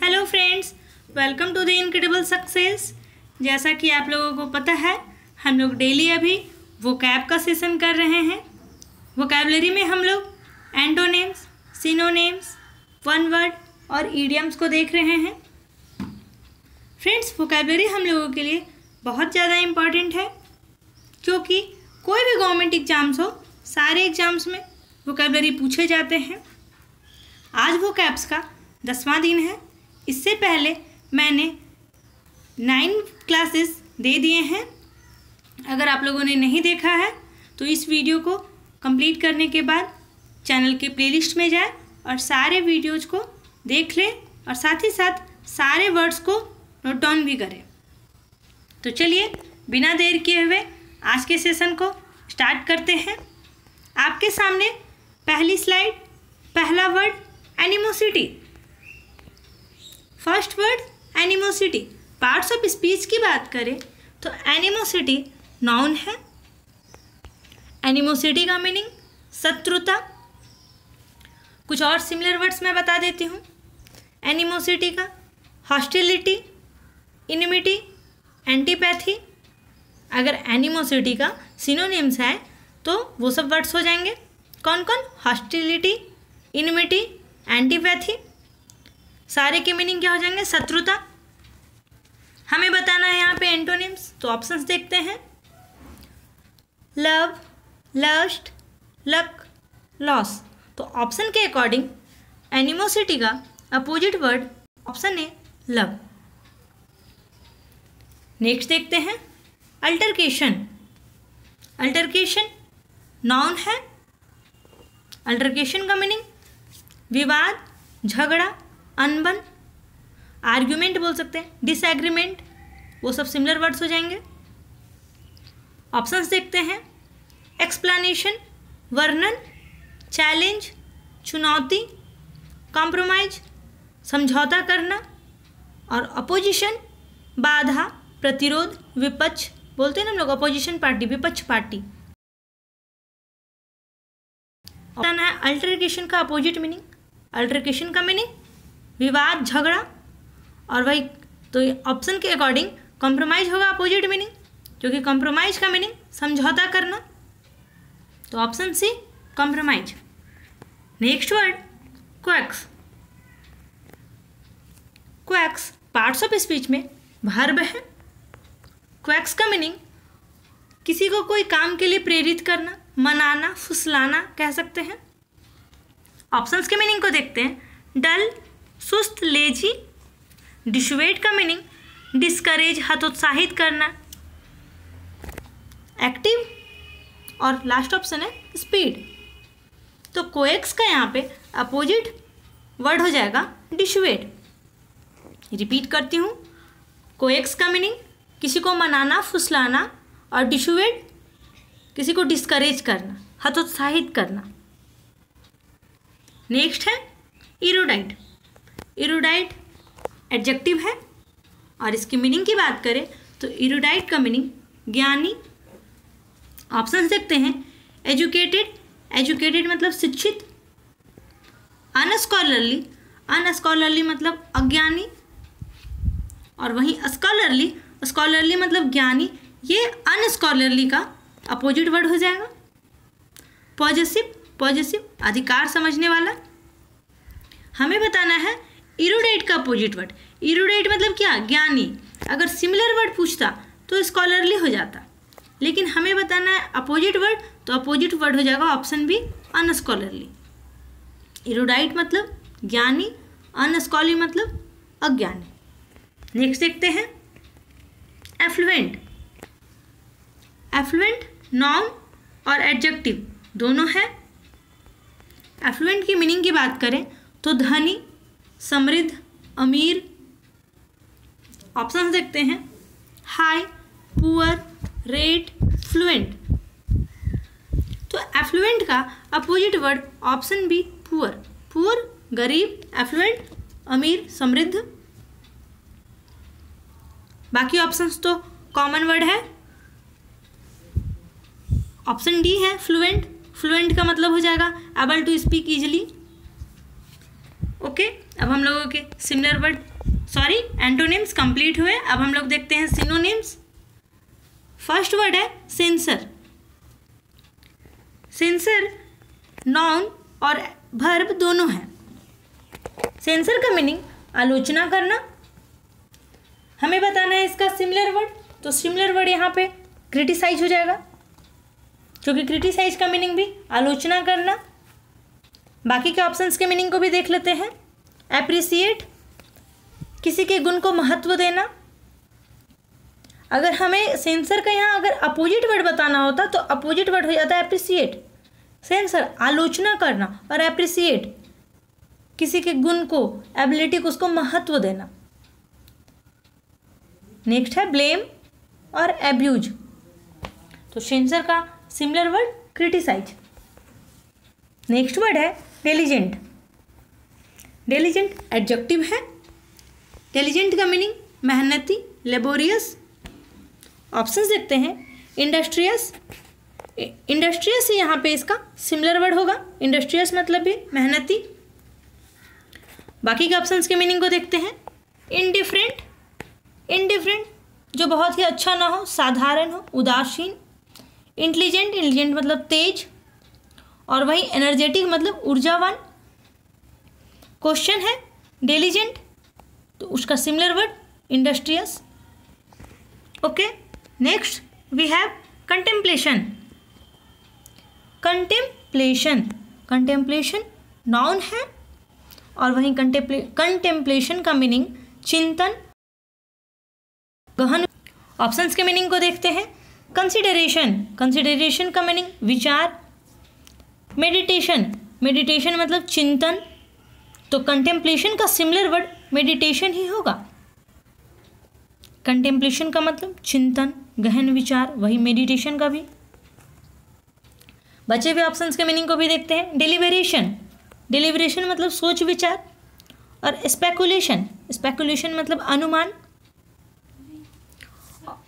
Hello friends, welcome to the incredible success. जैसा कि आप लोगों को पता है, हम लोग डेली अभी वोकैब का सेशन कर रहे हैं। वोकैबलरी में हम लोग एंटोनिम्स, सिनोनिम्स, वन वर्ड और इडियम्स को देख रहे हैं। फ्रेंड्स, वोकैबलरी हम लोगों के लिए बहुत ज़्यादा इम्पॉर्टेंट है, क्योंकि कोई भी गवर्नमेंट एग्जाम्स हो, सारे एग्जाम्स में वोकैबलरी पूछे जाते हैं। आज वोकैब्स का 10वां दिन है। इससे पहले मैंने 9 क्लासेस दे दिए हैं। अगर आप लोगों ने नहीं देखा है तो इस वीडियो को कंप्लीट करने के बाद चैनल के प्लेलिस्ट में जाएं और सारे वीडियोज को देख लें और साथ ही साथ सारे वर्ड्स को नोट डाउन भी करें। तो चलिए बिना देर किए हुए आज के सेशन को स्टार्ट करते हैं। आपके सामने पहली स्लाइड, पहला word animosity. First word animosity. Parts of speech की बात करें तो एनिमोसिटी नाउन है। एनिमोसिटी का मीनिंग शत्रुता। कुछ और सिमिलर वर्ड्स मैं बता देती हूँ एनिमोसिटी का। Hostility, enmity, antipathy. अगर एनिमोसिटी का सिनोनिम्स है तो वो सब वर्ड्स हो जाएंगे कौन कौन? Hostility, enmity, antipathy. सारे के मीनिंग क्या हो जाएंगे? शत्रुता। हमें बताना है यहाँ पे एंटोनिम्स, तो ऑप्शंस देखते हैं। Love, lust, luck, loss. तो ऑप्शन के अकॉर्डिंग एनिमोसिटी का अपोजिट वर्ड ऑप्शन है लव। नेक्स्ट देखते हैं अल्टरकेशन। अल्टरकेशन नाउन है। अल्टरकेशन का मीनिंग विवाद, झगड़ा, अनबन। आर्ग्यूमेंट बोल सकते हैं, डिसएग्रीमेंट, वो सब सिमिलर वर्ड्स हो जाएंगे। ऑप्शंस देखते हैं। एक्सप्लेनेशन वर्णन, चैलेंज चुनौती, कॉम्प्रोमाइज समझौता करना, और अपोजिशन बाधा, प्रतिरोध, विपक्ष बोलते हैं ना हम लोग, अपोजिशन पार्टी, विपक्ष पार्टी। बताना है अल्टरकेशन का अपोजिट मीनिंग। अल्टरकेशन का मीनिंग विवाद, झगड़ा, और वही तो ऑप्शन के अकॉर्डिंग कॉम्प्रोमाइज होगा अपोजिट मीनिंग, क्योंकि कॉम्प्रोमाइज का मीनिंग समझौता करना। तो option C compromise. Next word quacks. Quacks parts of speech में वर्ब है। क्वैक्स का मीनिंग किसी को कोई काम के लिए प्रेरित करना, मनाना, फुसलाना कह सकते हैं। ऑप्शंस के मीनिंग को देखते हैं। डल, सुस्त, लेजी। डिसुएट का मीनिंग डिस्करेज, हतोत्साहित करना। एक्टिव, और लास्ट ऑप्शन है स्पीड। तो कोएक्स का यहाँ पे अपोजिट वर्ड हो जाएगा डिसुएट। रिपीट करती हूँ, कोएक्स का मीनिंग किसी को मनाना, फुसलाना, और डिसुएट किसी को डिस्करेज करना, हतोत्साहित करना। नेक्स्ट है इरोडाइट। इरोडाइट एडजेक्टिव है, और इसकी मीनिंग की बात करें तो इरोडाइट का मीनिंग ज्ञानी। ऑप्शंस देखते हैं। एजुकेटेड, एजुकेटेड मतलब शिक्षित। अनस्कॉलरली, अनस्कॉलरली मतलब अज्ञानी, और वहीं स्कॉलरली, स्कॉलरली मतलब ज्ञानी। ये अनस्कॉलरली का अपोजिट वर्ड हो जाएगा। पॉजेसिव, पॉजेसिव अधिकार समझने वाला। हमें बताना है इरोडाइट का अपोजिट वर्ड। इरोडाइट मतलब क्या? ज्ञानी। अगर सिमिलर वर्ड पूछता तो स्कॉलरली हो जाता, लेकिन हमें बताना है अपोजिट वर्ड, तो अपोजिट वर्ड हो जाएगा ऑप्शन बी अनस्कॉलरली। इरोडाइट मतलब ज्ञानी, अनस्कॉलरली मतलब अज्ञानी। नेक्स्ट देखते हैं एफ्लुएंट। एफ्लुएंट नाउन और एडजेक्टिव दोनों है। एफ्लुएंट की मीनिंग की बात करें तो धनी, समृद्ध, अमीर। ऑप्शंस देखते हैं। High, poor, rate, fluent. तो एफ्लुएंट का opposite word option B poor. Poor गरीब, एफ्लुएंट अमीर, समृद्ध। बाकी ऑप्शंस तो कॉमन वर्ड है। ऑप्शन डी है फ्लुएंट। फ्लुएंट का मतलब हो जाएगा able to speak easily. Okay, अब हम लोगों के similar word sorry antonyms complete हुए। अब हम लोग देखते हैं सिनोनिम्स। फर्स्ट वर्ड है सेंसर। सेंसर नाउन और वर्ब दोनों है। सेंसर का मीनिंग आलोचना करना। हमें बताना है इसका सिमिलर वर्ड, तो सिमिलर वर्ड यहाँ पे क्रिटिसाइज हो जाएगा, क्योंकि क्रिटिसाइज का मीनिंग भी आलोचना करना। बाकी के ऑप्शंस के मीनिंग को भी देख लेते हैं। एप्रिसिएट, किसी के गुण को महत्व देना। अगर हमें सेंसर का यहाँ अगर अपोजिट वर्ड बताना होता तो अपोजिट वर्ड हो जाता है एप्रिसिएट। सेंसर आलोचना करना और एप्रिसिएट किसी के गुण को, एबिलिटी को, उसको महत्व देना। नेक्स्ट है ब्लेम और एब्यूज। तो सेंसर का similar word criticise. Next word है डेलिजेंट। डेलिजेंट एडजेक्टिव है। डेलिजेंट का मीनिंग मेहनती, लेबोरियस। ऑप्शंस देखते हैं। इंडस्ट्रियस, इंडस्ट्रियस ही यहाँ पे इसका सिमिलर वर्ड होगा। इंडस्ट्रियस मतलब भी मेहनती। बाकी के ऑप्शंस के मीनिंग को देखते हैं। इनडिफरेंट, इनडिफरेंट जो बहुत ही अच्छा ना हो, साधारण हो, उदासीन। इंटेलिजेंट, इंटेलिजेंट मतलब तेज। और वही एनर्जेटिक मतलब ऊर्जावान। क्वेश्चन है डेलिजेंट, तो उसका similar word industrious. Okay, next we have contemplation. Contemplation, contemplation noun है और वहीं कंटेम्पलेशन का मीनिंग चिंतन, गहन। ऑप्शंस के मीनिंग को देखते हैं। कंसिडरेशन, कंसिडरेशन का मीनिंग विचार। मेडिटेशन, मेडिटेशन मतलब चिंतन, तो कंटेम्पलेशन का सिमिलर वर्ड मेडिटेशन ही होगा। कंटेम्पलेशन का मतलब चिंतन, गहन विचार, वही मेडिटेशन का भी। बचे हुए ऑप्शंस के मीनिंग को भी देखते हैं। डिलीबरेशन, डिलीबरेशन मतलब सोच विचार। और स्पेकुलेशन, स्पेकुलेशन मतलब अनुमान।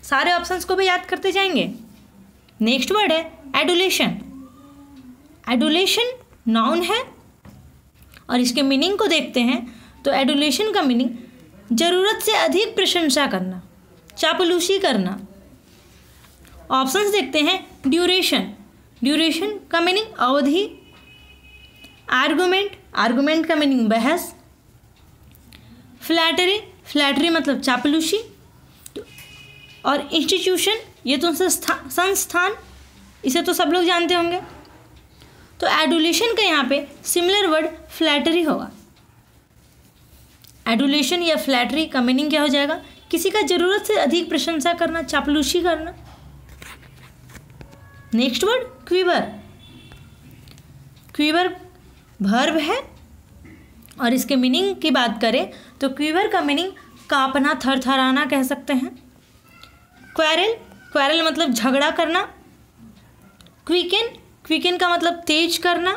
सारे ऑप्शंस को भी याद करते जाएंगे। नेक्स्ट वर्ड है एडुलेशन। एडुलेशन नाउन है और इसके मीनिंग को देखते हैं। तो एडुलेशन का मीनिंग जरूरत से अधिक प्रशंसा करना, चापलूसी करना। ऑप्शंस देखते हैं। ड्यूरेशन, ड्यूरेशन का मीनिंग अवधि। आर्गुमेंट, आर्गुमेंट का मीनिंग बहस। फ्लैटरी, फ्लैटरी मतलब चापलूसी। और इंस्टीट्यूशन, ये तो संस्थान, इसे तो सब लोग जानते होंगे। तो एडुलेशन का यहाँ पे सिमिलर वर्ड फ्लैटरी होगा। एडुलेशन या फ्लैटरी का मीनिंग क्या हो जाएगा? किसी का जरूरत से अधिक प्रशंसा करना, चापलूसी करना। Next word quiver. Quiver verb है और इसके मीनिंग की बात करें तो क्विवर का मीनिंग कांपना, थरथराना कह सकते हैं। क्वेरल, क्वेरल मतलब झगड़ा करना। क्विकन, क्विकन का मतलब तेज करना।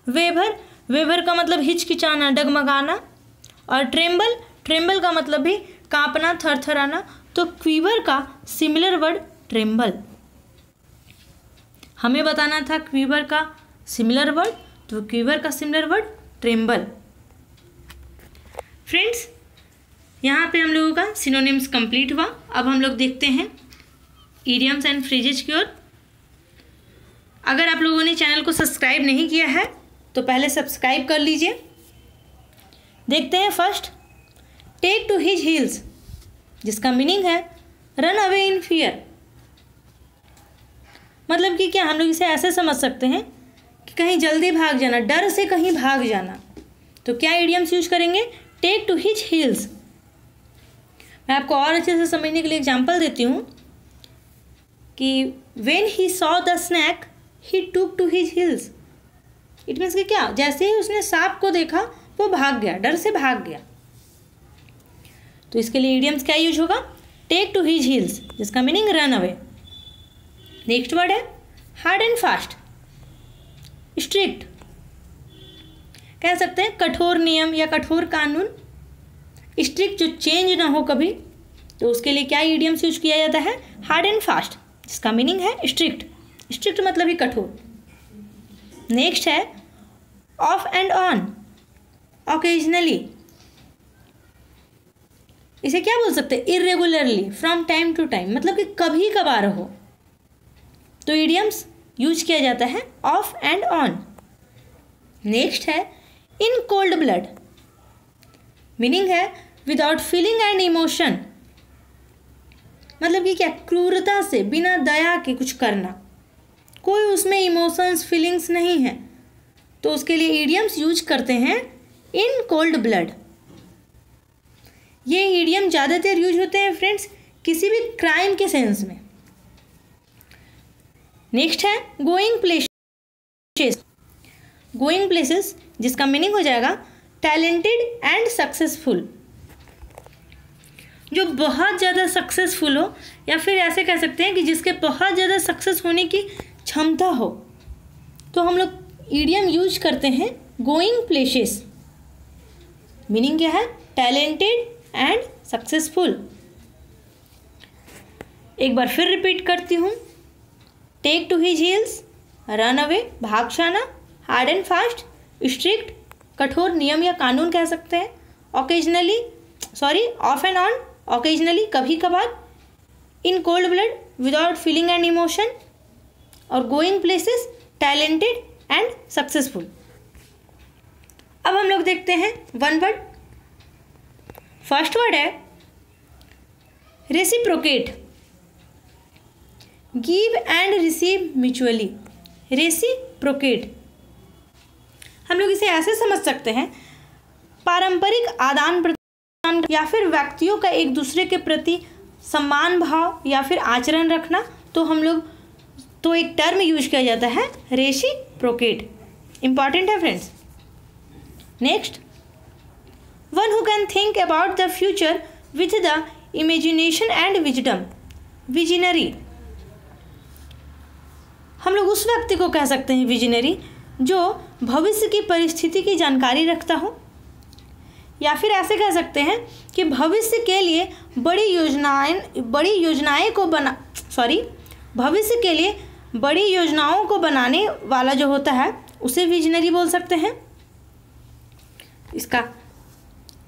वेवर, वेवर का मतलब हिचकिचाना, डगमगाना। और ट्रेम्बल, ट्रेम्बल का मतलब भी कांपना, थरथराना। तो क्विवर का सिमिलर वर्ड ट्रेम्बल। हमें बताना था क्विवर का सिमिलर वर्ड, तो क्विवर का सिमिलर वर्ड ट्रेम्बल। फ्रेंड्स, यहाँ पे हम लोगों का सिनोनिम्स कंप्लीट हुआ। अब हम लोग देखते हैं इडियम्स एंड फ्रेजेज की ओर। अगर आप लोगों ने चैनल को सब्सक्राइब नहीं किया है तो पहले सब्सक्राइब कर लीजिए। देखते हैं first, take to his heels, जिसका मीनिंग है रन अवे इन फियर। मतलब कि क्या हम लोग इसे ऐसे समझ सकते हैं कि कहीं जल्दी भाग जाना, डर से कहीं भाग जाना। तो क्या इडियम्स यूज करेंगे? Take to his heels. मैं आपको और अच्छे से समझने के लिए एग्जांपल देती हूँ कि when he saw the snake he took to his heels. It means कि क्या, जैसे ही उसने सांप को देखा वो भाग गया, डर से भाग गया। तो इसके लिए इडियम्स क्या यूज होगा? टेक टू हिज हील्स, जिसका meaning run away. Next word है हार्ड एंड फास्ट। स्ट्रिक्ट कह सकते हैं, कठोर नियम या कठोर कानून। स्ट्रिक्ट जो चेंज ना हो कभी, तो उसके लिए क्या इडियम्स यूज किया जाता है? हार्ड एंड फास्ट, जिसका मीनिंग है स्ट्रिक्ट। स्ट्रिक्ट मतलब ही कठोर। नेक्स्ट है ऑफ एंड ऑन, ओकेजनली। इसे क्या बोल सकते हैं, irregularly, from time to time, मतलब कि कभी कभार हो तो इडियम्स यूज किया जाता है ऑफ एंड ऑन। नेक्स्ट है इन कोल्ड ब्लड, मीनिंग है विदाउट फीलिंग एंड इमोशन, मतलब कि क्या, क्रूरता से, बिना दया के कुछ करना, कोई उसमें इमोशंस फीलिंग्स नहीं है, तो उसके लिए इडियम्स यूज करते हैं इन कोल्ड ब्लड। ये इडियम ज़्यादातर यूज होते हैं फ्रेंड्स किसी भी क्राइम के सेंस में। नेक्स्ट है गोइंग प्लेसेस, गोइंग प्लेसेस जिसका मीनिंग हो जाएगा टैलेंटेड एंड सक्सेसफुल, जो बहुत ज़्यादा सक्सेसफुल हो, या फिर ऐसे कह सकते हैं कि जिसके बहुत ज़्यादा सक्सेस होने की क्षमता हो, तो हम लोग इडियम यूज करते हैं गोइंग प्लेसेस। मीनिंग क्या है, टैलेंटेड एंड सक्सेसफुल। एक बार फिर रिपीट करती हूँ, take to his heels, run away, भाग जाना, हार्ड एंड फास्ट, स्ट्रिक्ट, कठोर नियम या कानून कह सकते हैं, occasionally, sorry off and on, occasionally, कभी कभार, in cold blood, without feeling and emotion, और going places, talented and successful. अब हम लोग देखते हैं वन वर्ड। फर्स्ट वर्ड है reciprocate, give and receive mutually, reciprocate. हम लोग इसे ऐसे समझ सकते हैं, पारंपरिक आदान प्रदान या फिर व्यक्तियों का एक दूसरे के प्रति सम्मान भाव या फिर आचरण रखना, तो हम लोग तो एक टर्म यूज किया जाता है रेसिप्रोकेट। इंपॉर्टेंट है friends. Next, one who can think about the future with the imagination and wisdom, visionary. हम लोग उस व्यक्ति को कह सकते हैं विजनरी जो भविष्य की परिस्थिति की जानकारी रखता हो, या फिर ऐसे कह सकते हैं कि भविष्य के लिए भविष्य के लिए बड़ी योजनाओं को बनाने वाला जो होता है उसे विजनरी बोल सकते हैं। इसका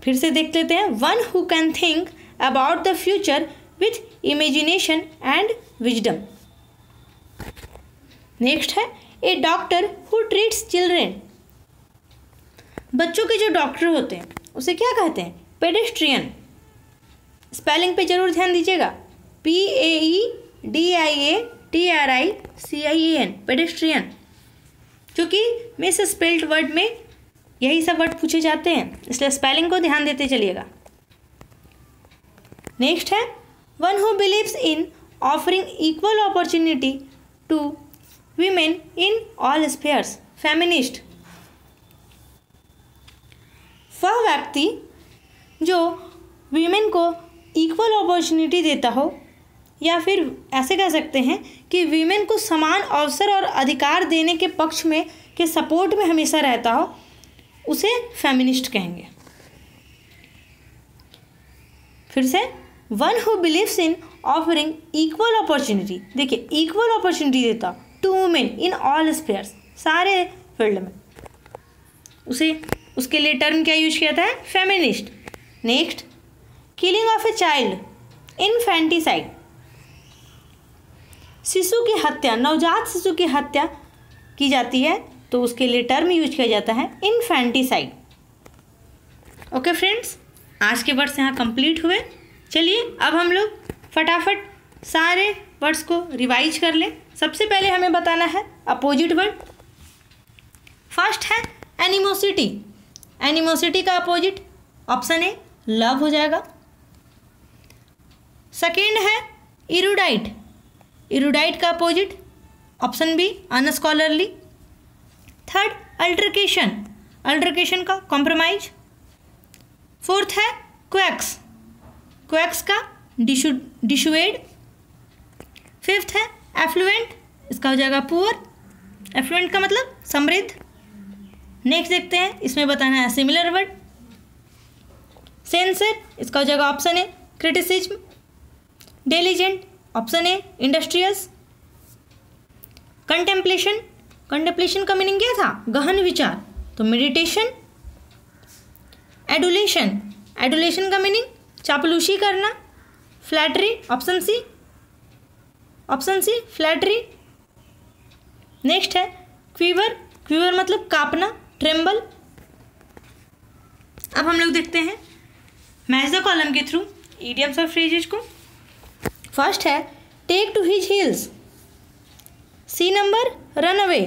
फिर से देख लेते हैं, one who can think about the future with imagination and wisdom. Next है ए डॉक्टर हु ट्रीट्स चिल्ड्रेन, बच्चों के जो डॉक्टर होते हैं उसे क्या कहते हैं, पेडेस्ट्रियन। स्पेलिंग पे जरूर ध्यान दीजिएगा, PAEDIATRICIAN, पेडेस्ट्रियन, क्योंकि मिस स्पेल्ड वर्ड में यही सब वर्ड पूछे जाते हैं, इसलिए स्पेलिंग को ध्यान देते चलिएगा। नेक्स्ट है one who believes in offering equal opportunity to women in all spheres, feminist. वह व्यक्ति जो वीमेन को इक्वल अपॉर्चुनिटी देता हो, या फिर ऐसे कह सकते हैं कि वीमेन को समान अवसर और अधिकार देने के पक्ष में, के सपोर्ट में हमेशा रहता हो, उसे फेमिनिस्ट कहेंगे। फिर से, one who believes in offering equal opportunity, देखिए इक्वल अपॉर्चुनिटी देता to women in all spheres, सारे फील्ड में, उसके लिए टर्म क्या यूज किया जाता है, feminist. Next, killing of a child, infanticide, शिशु की हत्या, नवजात शिशु की हत्या की जाती है तो उसके लिए टर्म यूज किया जाता है इनफेंटिसाइड। ओके फ्रेंड्स, आज के वर्ड्स यहाँ कंप्लीट हुए। चलिए अब हम लोग फटाफट सारे वर्ड्स को रिवाइज कर लें। सबसे पहले हमें बताना है अपोजिट वर्ड। फर्स्ट है एनिमोसिटी, एनिमोसिटी का अपोजिट ऑप्शन ए लव हो जाएगा। सेकेंड है इरूडाइट, इरूडाइट का opposite option B unscholarly. Third altercation, altercation का कॉम्प्रोमाइज। फोर्थ है क्वैक्स, क्वैक्स का डिशुएड। फिफ्थ है एफ्लुएंट, इसका हो जाएगा पुअर, एफ्लुएंट का मतलब समृद्ध। नेक्स्ट देखते हैं, इसमें बताना है सिमिलर वर्ड। सेंसर, इसका हो जाएगा option A criticism. Diligent, option A industrious. Contemplation, contemplation का मीनिंग क्या था, गहन विचार, तो मेडिटेशन। एडुलेशन, एडुलेशन का मीनिंग चापलूसी करना, flattery, option C flattery. Next है क्वीवर, क्वीवर मतलब कांपना, ट्रेम्बल। अब हम लोग देखते हैं मैच द कॉलम के थ्रू इडियम्स और फ्रेजेस को। फर्स्ट है take to his heels, C number run away.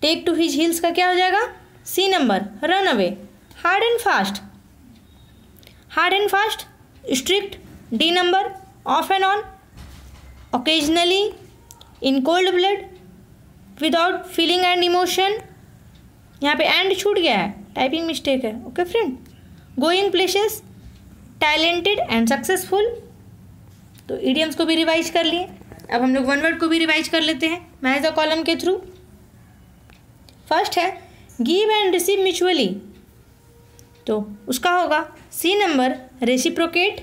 Take to his heels का क्या हो जाएगा? सी number run away. Hard and fast, hard and fast, strict, D number off and on, occasionally, in cold blood, without feeling and emotion. यहाँ पे and छूट गया है, typing mistake है। Okay friend. Going places, talented and successful. तो idioms को भी revise कर लिए। अब हम लोग वन वर्ड को भी रिवाइज कर लेते हैं मैच द कॉलम के थ्रू। फर्स्ट है गिव एंड रिसीव म्यूचुअली, तो उसका होगा सी नंबर रेसिप्रोकेट।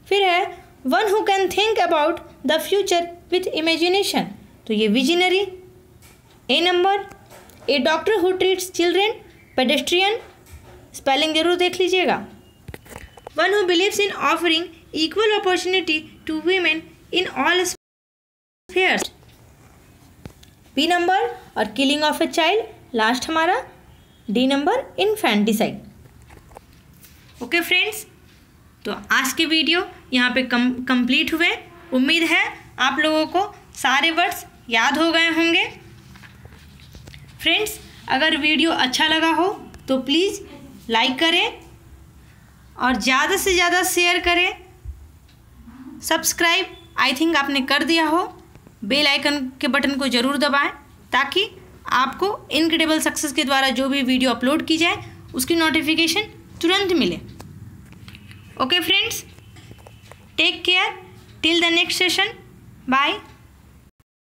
फिर है one who can think about the future with imagination, तो ये visionary, A number. A doctor who treats children, pedestrian, spelling जरूर देख लीजिएगा। One who believes in offering equal opportunity to women in all spheres, B number. और killing of a child last हमारा D number, infanticide. Okay friends, तो आज के video यहाँ पे कंप्लीट हुए। उम्मीद है आप लोगों को सारे वर्ड्स याद हो गए होंगे। फ्रेंड्स, अगर वीडियो अच्छा लगा हो तो प्लीज़ लाइक करें और ज़्यादा से ज़्यादा शेयर करें। सब्सक्राइब आई थिंक आपने कर दिया हो, बेल आइकन के बटन को ज़रूर दबाएं ताकि आपको इनक्रेडिबल सक्सेस के द्वारा जो भी वीडियो अपलोड की जाए उसकी नोटिफिकेशन तुरंत मिले। Okay friends, take care till the next session, bye.